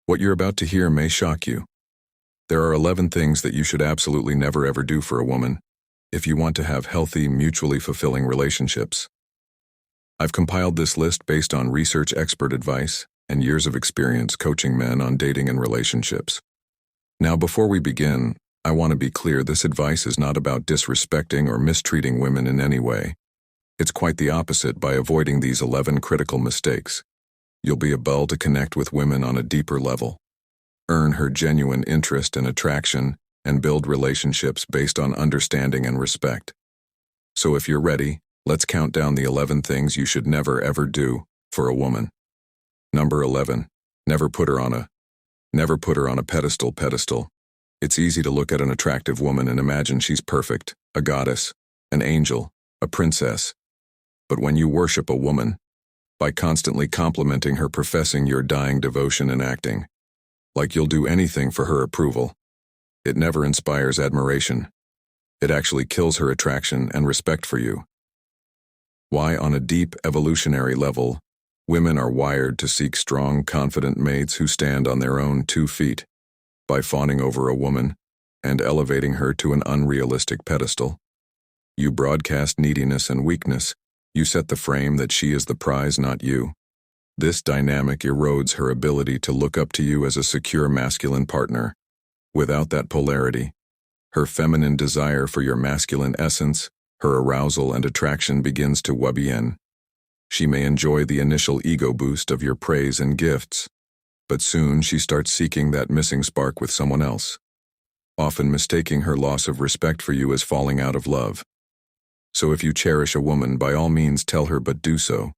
What you're about to hear may shock you. There are 11 things that you should absolutely never ever do for a woman if you want to have healthy, mutually fulfilling relationships. I've compiled this list based on research expert advice and years of experience coaching men on dating and relationships. Now, before we begin, I want to be clear, this advice is not about disrespecting or mistreating women in any way. It's quite the opposite. By avoiding these 11 critical mistakes, you'll be able to connect with women on a deeper level, earn her genuine interest and attraction, and build relationships based on understanding and respect. So if you're ready, let's count down the 11 things you should never ever do for a woman. Number 11. Never put her on a pedestal. It's easy to look at an attractive woman and imagine she's perfect, a goddess, an angel, a princess. But when you worship a woman, by constantly complimenting her, professing your dying devotion and acting like you'll do anything for her approval, it never inspires admiration. It actually kills her attraction and respect for you. Why? On a deep evolutionary level, women are wired to seek strong, confident mates who stand on their own 2 feet. By fawning over a woman and elevating her to an unrealistic pedestal, you broadcast neediness and weakness. You set the frame that she is the prize, not you. This dynamic erodes her ability to look up to you as a secure masculine partner. Without that polarity, her feminine desire for your masculine essence, her arousal and attraction begins to wane. She may enjoy the initial ego boost of your praise and gifts, but soon she starts seeking that missing spark with someone else, often mistaking her loss of respect for you as falling out of love. So if you cherish a woman, by all means tell her, but do so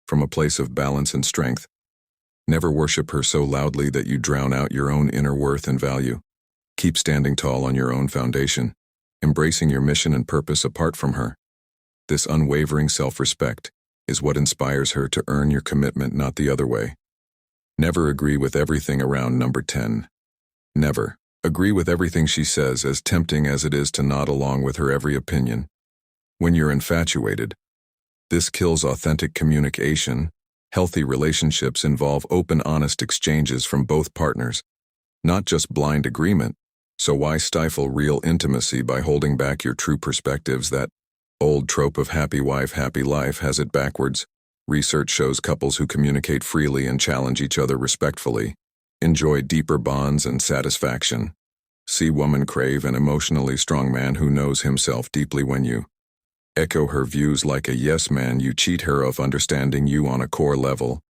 from a place of balance and strength. Never worship her so loudly that you drown out your own inner worth and value. Keep standing tall on your own foundation, embracing your mission and purpose apart from her. This unwavering self-respect is what inspires her to earn your commitment, not the other way. Never agree with everything around. Number 10. Never agree with everything she says, as tempting as it is to nod along with her every opinion. When you're infatuated, this kills authentic communication. Healthy relationships involve open, honest exchanges from both partners, not just blind agreement. So why stifle real intimacy by holding back your true perspectives? That old trope of happy wife, happy life has it backwards. Research shows couples who communicate freely and challenge each other respectfully enjoy deeper bonds and satisfaction. See woman crave an emotionally strong man who knows himself deeply. When you echo her views like a yes man, you cheat her of understanding you on a core level.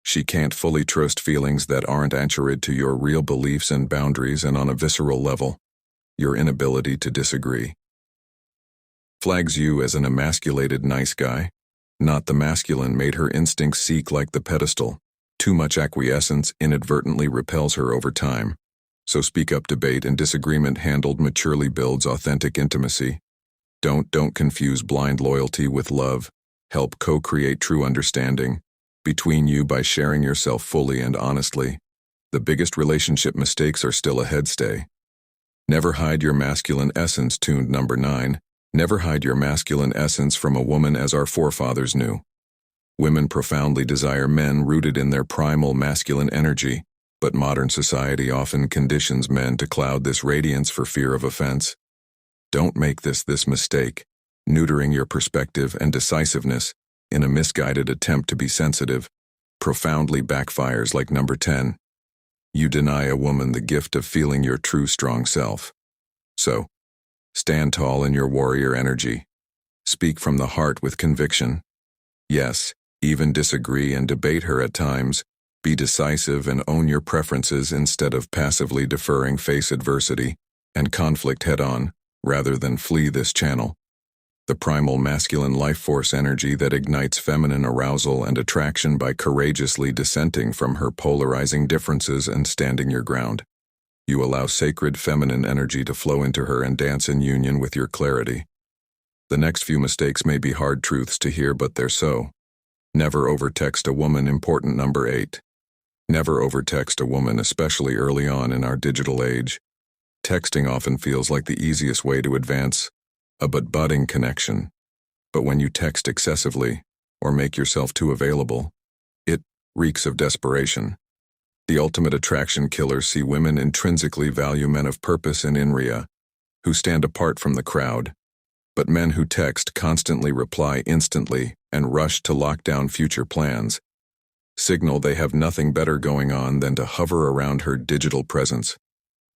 She can't fully trust feelings that aren't anchored to your real beliefs and boundaries, and on a visceral level, your inability to disagree flags you as an emasculated nice guy. Not the masculine made her instincts seek like the pedestal. Too much acquiescence inadvertently repels her over time. So speak up. Debate and disagreement handled maturely builds authentic intimacy. Don't confuse blind loyalty with love. Help co-create true understanding between you by sharing yourself fully and honestly. The biggest relationship mistakes are still ahead. Stay. Never hide your masculine essence. Tuned. Number 9. Never hide your masculine essence from a woman as our forefathers knew. Women profoundly desire men rooted in their primal masculine energy, but modern society often conditions men to cloud this radiance for fear of offense. Don't make this mistake. Neutering your perspective and decisiveness in a misguided attempt to be sensitive profoundly backfires. Like number 10. You deny a woman the gift of feeling your true strong self. So, stand tall in your warrior energy. Speak from the heart with conviction. Yes, even disagree and debate her at times. Be decisive and own your preferences instead of passively deferring. Face adversity and conflict head-on, rather than flee this channel. The primal masculine life force energy that ignites feminine arousal and attraction by courageously dissenting from her polarizing differences and standing your ground. You allow sacred feminine energy to flow into her and dance in union with your clarity. The next few mistakes may be hard truths to hear, but they're so. Never overtext a woman. Important. Number 8. Never overtext a woman, especially early on in our digital age. Texting often feels like the easiest way to advance a budding connection. But when you text excessively or make yourself too available, it reeks of desperation. The ultimate attraction killers see women intrinsically value men of purpose and inria, who stand apart from the crowd, but men who text, constantly reply instantly, and rush to lock down future plans signal they have nothing better going on than to hover around her digital presence.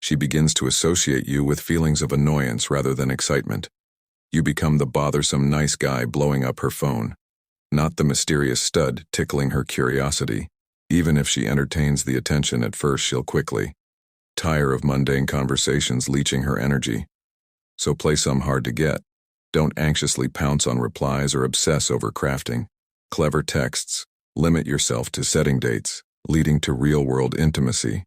She begins to associate you with feelings of annoyance rather than excitement. You become the bothersome nice guy blowing up her phone, not the mysterious stud tickling her curiosity. Even if she entertains the attention at first, she'll quickly tire of mundane conversations leeching her energy. So play some hard to get. Don't anxiously pounce on replies or obsess over crafting clever texts. Limit yourself to setting dates, leading to real-world intimacy.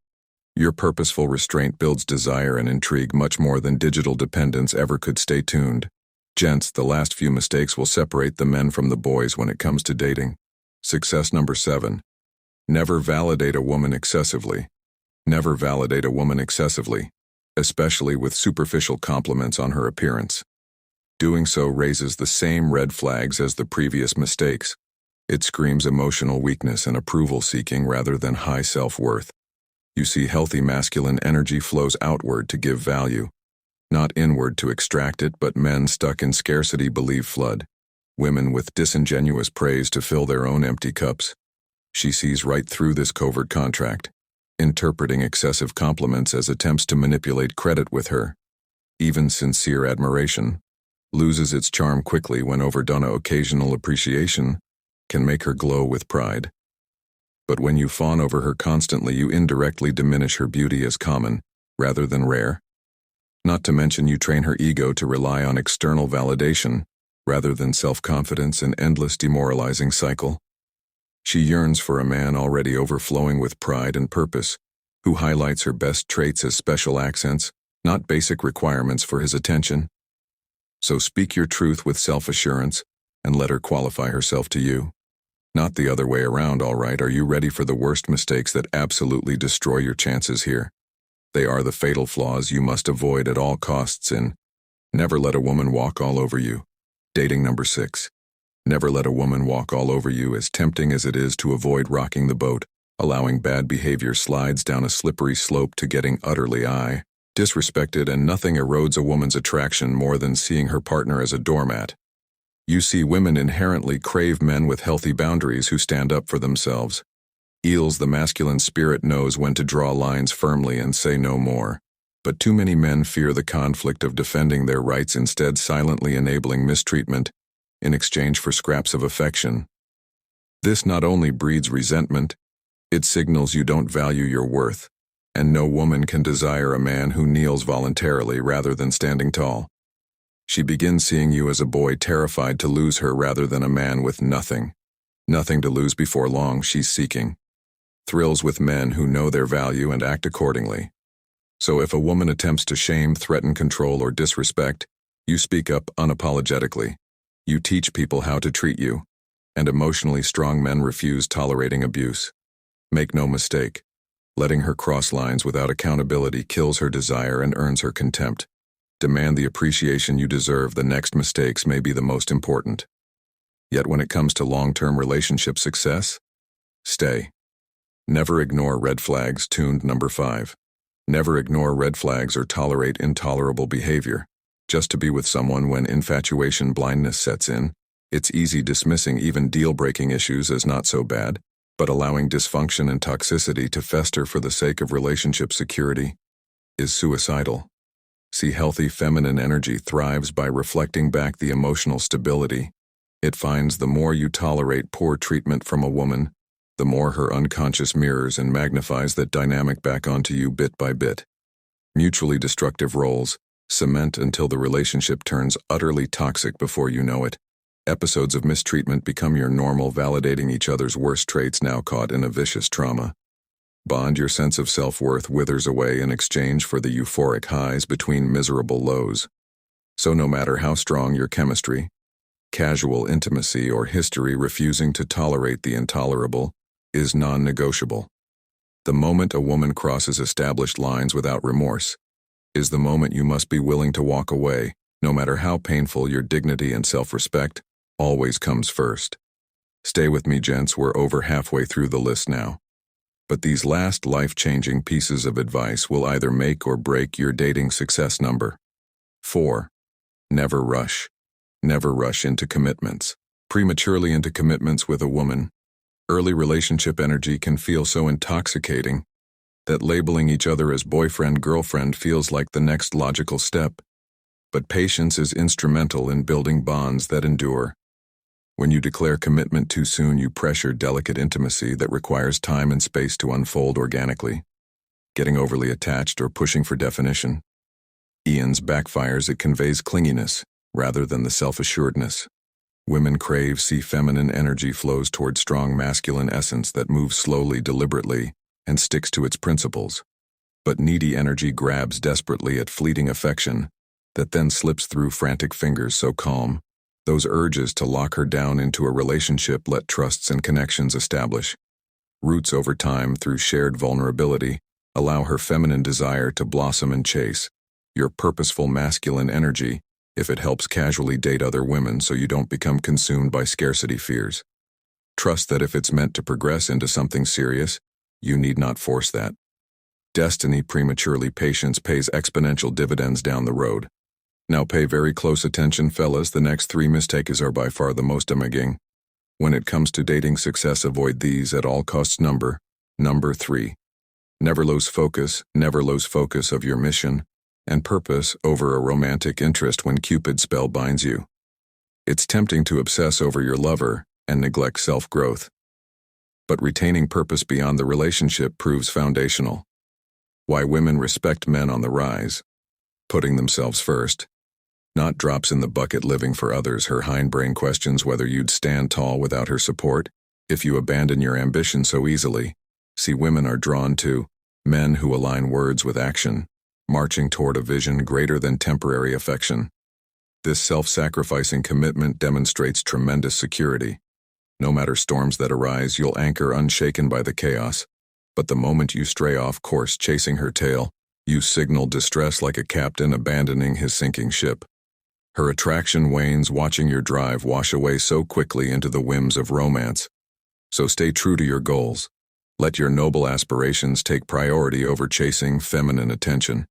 Your purposeful restraint builds desire and intrigue much more than digital dependence ever could. Stay tuned. Gents, the last few mistakes will separate the men from the boys when it comes to dating. Success number 7. Never validate a woman excessively. Never validate a woman excessively, especially with superficial compliments on her appearance. Doing so raises the same red flags as the previous mistakes. It screams emotional weakness and approval-seeking rather than high self-worth. You see, healthy masculine energy flows outward to give value, not inward to extract it, but men stuck in scarcity believe flood. Women with disingenuous praise to fill their own empty cups. She sees right through this covert contract, interpreting excessive compliments as attempts to manipulate credit with her. Even sincere admiration loses its charm quickly when overdone. Occasional appreciation can make her glow with pride. But when you fawn over her constantly, you indirectly diminish her beauty as common, rather than rare. Not to mention you train her ego to rely on external validation, rather than self-confidence, an endless demoralizing cycle. She yearns for a man already overflowing with pride and purpose, who highlights her best traits as special accents, not basic requirements for his attention. So speak your truth with self-assurance, and let her qualify herself to you. Not the other way around, all right? Are you ready for the worst mistakes that absolutely destroy your chances here? They are the fatal flaws you must avoid at all costs in never let a woman walk all over you. Dating number 6. Never let a woman walk all over you. As tempting as it is to avoid rocking the boat, allowing bad behavior slides down a slippery slope to getting utterly disrespected, and nothing erodes a woman's attraction more than seeing her partner as a doormat. You see, women inherently crave men with healthy boundaries who stand up for themselves. The masculine spirit knows when to draw lines firmly and say no more. But too many men fear the conflict of defending their rights, instead silently enabling mistreatment in exchange for scraps of affection. This not only breeds resentment, it signals you don't value your worth, and no woman can desire a man who kneels voluntarily rather than standing tall. She begins seeing you as a boy terrified to lose her rather than a man with nothing to lose. Before long, she's seeking thrills with men who know their value and act accordingly. So if a woman attempts to shame, threaten, control, or disrespect, you speak up unapologetically. You teach people how to treat you, and emotionally strong men refuse tolerating abuse. Make no mistake, letting her cross lines without accountability kills her desire and earns her contempt. Demand the appreciation you deserve. The next mistakes may be the most important. Yet when it comes to long-term relationship success, stay. Never ignore red flags. Tuned number 5. Never ignore red flags or tolerate intolerable behavior. Just to be with someone when infatuation blindness sets in, it's easy dismissing even deal-breaking issues as not so bad, but allowing dysfunction and toxicity to fester for the sake of relationship security is suicidal. See, healthy feminine energy thrives by reflecting back the emotional stability. It finds the more you tolerate poor treatment from a woman, the more her unconscious mirrors and magnifies that dynamic back onto you bit by bit. Mutually destructive roles cement until the relationship turns utterly toxic before you know it. Episodes of mistreatment become your normal, validating each other's worst traits now caught in a vicious trauma. Bond, your sense of self-worth withers away in exchange for the euphoric highs between miserable lows. So no matter how strong your chemistry, casual intimacy, or history, refusing to tolerate the intolerable is non-negotiable. The moment a woman crosses established lines without remorse is the moment you must be willing to walk away, no matter how painful. Your dignity and self-respect always comes first. Stay with me, gents, we're over halfway through the list now. But these last life-changing pieces of advice will either make or break your dating success number. 4. Never rush. Never rush into commitments. Prematurely into commitments with a woman. Early relationship energy can feel so intoxicating that labeling each other as boyfriend-girlfriend feels like the next logical step. But patience is instrumental in building bonds that endure. When you declare commitment too soon, you pressure delicate intimacy that requires time and space to unfold organically. Getting overly attached or pushing for definition. Ian's backfires, it conveys clinginess rather than the self-assuredness. Women crave, see feminine energy flows toward strong masculine essence that moves slowly, deliberately, and sticks to its principles. But needy energy grabs desperately at fleeting affection that then slips through frantic fingers so calm. Those urges to lock her down into a relationship let trusts and connections establish. Roots over time through shared vulnerability allow her feminine desire to blossom and chase. Your purposeful masculine energy, if it helps casually date other women so you don't become consumed by scarcity fears. Trust that if it's meant to progress into something serious, you need not force that. Destiny prematurely patience pays exponential dividends down the road. Now pay very close attention, fellas. The next 3 mistakes are by far the most damaging. When it comes to dating success, avoid these at all costs. Number 3. Never lose focus of your mission and purpose over a romantic interest when Cupid spellbinds you. It's tempting to obsess over your lover and neglect self-growth. But retaining purpose beyond the relationship proves foundational. Why women respect men on the rise. Putting themselves first. Not drops in the bucket living for others. Her hindbrain questions whether you'd stand tall without her support if you abandon your ambition so easily. See, women are drawn to men who align words with action, marching toward a vision greater than temporary affection. This self-sacrificing commitment demonstrates tremendous security. No matter storms that arise, you'll anchor unshaken by the chaos. But the moment you stray off course chasing her tail, you signal distress like a captain abandoning his sinking ship. Her attraction wanes, watching your drive wash away so quickly into the whims of romance. So stay true to your goals. Let your noble aspirations take priority over chasing feminine attention.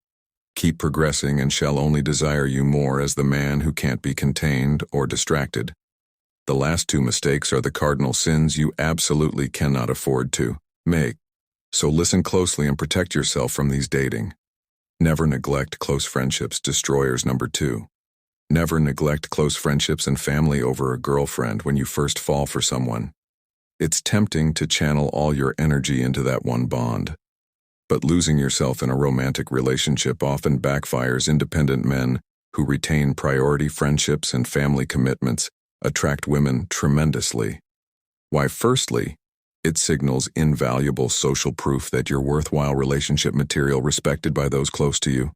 Keep progressing and she'll only desire you more as the man who can't be contained or distracted. The last 2 mistakes are the cardinal sins you absolutely cannot afford to make. So listen closely and protect yourself from these dating. Never neglect close friendships. Destroyers. Number 2. Never neglect close friendships and family over a girlfriend when you first fall for someone. It's tempting to channel all your energy into that one bond. But losing yourself in a romantic relationship often backfires. Independent men who retain priority friendships and family commitments attract women tremendously. Why? Firstly, it signals invaluable social proof that you're worthwhile relationship material respected by those close to you.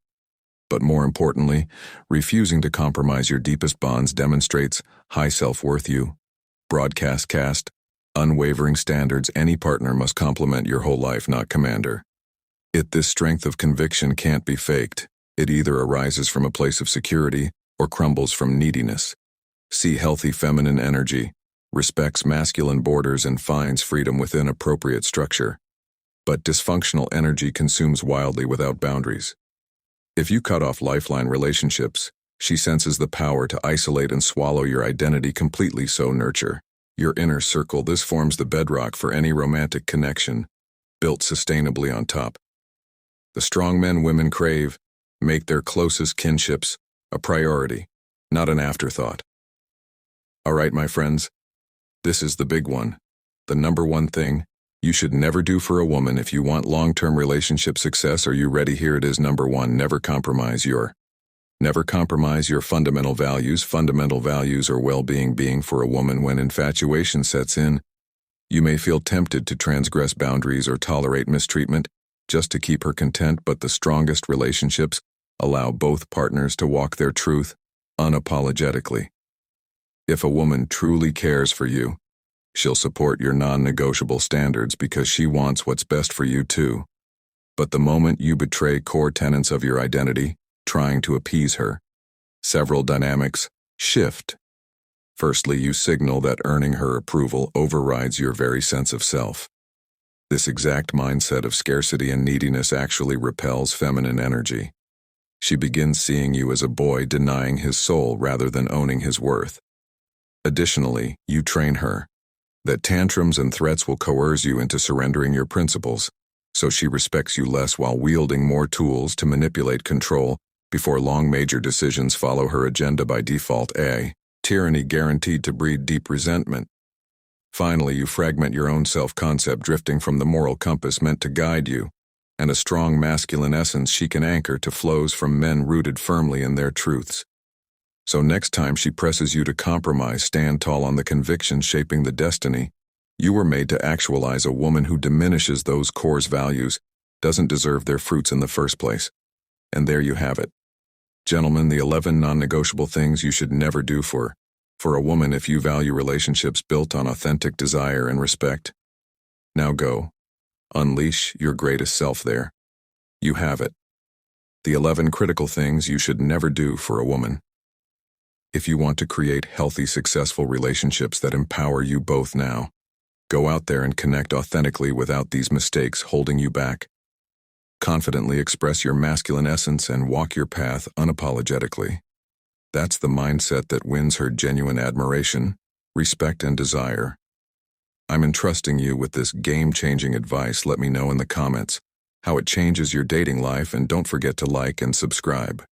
But more importantly, refusing to compromise your deepest bonds demonstrates high self-worth. You broadcast unwavering standards. Any partner must complement your whole life, not commander. This strength of conviction can't be faked. It either arises from a place of security or crumbles from neediness. See, healthy feminine energy respects masculine borders and finds freedom within appropriate structure. But dysfunctional energy consumes wildly without boundaries. If you cut off lifeline relationships, she senses the power to isolate and swallow your identity completely. So nurture your inner circle. This forms the bedrock for any romantic connection, built sustainably on top. The strong men women crave make their closest kinships a priority, not an afterthought. All right, my friends, this is the big one. The number 1 thing you should never do for a woman if you want long-term relationship success. Are you ready? Here it is. Number 1, never compromise your fundamental values. Fundamental values are well-being. Being for a woman, when infatuation sets in, you may feel tempted to transgress boundaries or tolerate mistreatment just to keep her content, but the strongest relationships allow both partners to walk their truth unapologetically. If a woman truly cares for you, she'll support your non-negotiable standards because she wants what's best for you too. But the moment you betray core tenets of your identity, trying to appease her, several dynamics shift. Firstly, you signal that earning her approval overrides your very sense of self. This exact mindset of scarcity and neediness actually repels feminine energy. She begins seeing you as a boy denying his soul rather than owning his worth. Additionally, you train her that tantrums and threats will coerce you into surrendering your principles, so she respects you less while wielding more tools to manipulate control. Before long, major decisions follow her agenda by default. Tyranny guaranteed to breed deep resentment. Finally, you fragment your own self-concept, drifting from the moral compass meant to guide you, and a strong masculine essence she can anchor to flows from men rooted firmly in their truths. So next time she presses you to compromise, stand tall on the convictions shaping the destiny. You were made to actualize. A woman who diminishes those core values doesn't deserve their fruits in the first place. And there you have it. Gentlemen, the 11 non-negotiable things you should never do for a woman if you value relationships built on authentic desire and respect. Now go. Unleash your greatest self there. You have it. The 11 critical things you should never do for a woman. If you want to create healthy, successful relationships that empower you both now, go out there and connect authentically without these mistakes holding you back. Confidently express your masculine essence and walk your path unapologetically. That's the mindset that wins her genuine admiration, respect, and desire. I'm entrusting you with this game-changing advice. Let me know in the comments how it changes your dating life, and don't forget to like and subscribe.